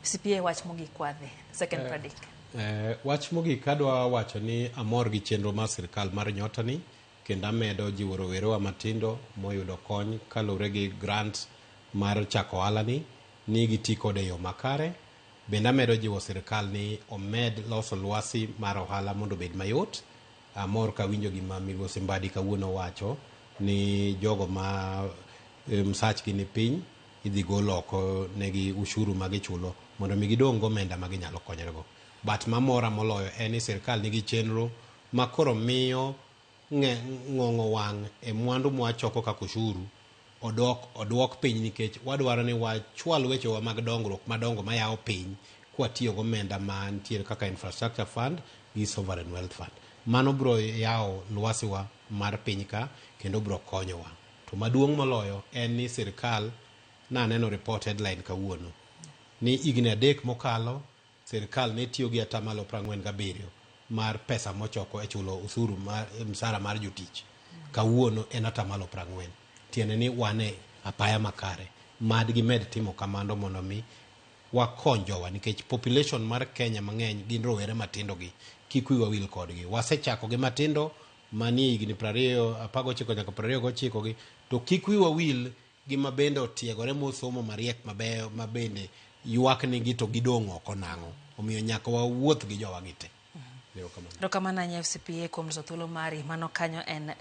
FCPA wach mogik kwadhi second predict. Wach mogik kadwa wacho ni amor gi chenro mar sirkal mar nyotani kendo amedo jiwo rowerewa matindo moyudo kony kalure gi grant mar chako ohala ni giti kode yo makare. Bende amedo jiwo sirkal ni omed loso lwasi mar ohala mondo bed mayot. Amor ka winjo gima Migosi Mbadi kawuono wacho ni jogo ma msachgi ni piny idhi gol oko negi ushuru magichulo mondo mi gidong' gomenda maginyalo konyorego. But mamora moloyo en ni sirkal nigi chenro makoro miyo ng'ong'o wang' e mwandu mwachoko kaka ushuru odwok piny, nikech wadwaro ni wachwal wechewa mag dongruok madongo mayawo piny kwatiyo gomenda mantiere kaka infrastructure fund gi sovereign wealth fund. Mano bro yawo lwasiwa mar piny ka kendo bro konyowa. To maduong' moloyo en ni sirkal naneno report headline kawuono ni higni 3 mokalo sirkal ne tiyo gi atamalo 47 mar pesa mochoko e chulo usuru msara mar jotich. Kawuono en atamalo 40. Tiende ni wane apaya makare. Mad gimed timo kamano mondo mi wakony jowa, nikech population mar Kenya mang'eny gin rowere matindo gi. Kik wiwa wil kodgi. Wasechako gi matindo manie higni 19 nyaka 29 gi, to kik wiwa wil gi mabende otiegore mosomo mariek mabeyo mabende ywak nigi to gidong' oko nang'o. Omiyo nyaka wawuoth gi jowa gite. Erokamano FCPA kuom loso thuolo mari. Mano kanyo en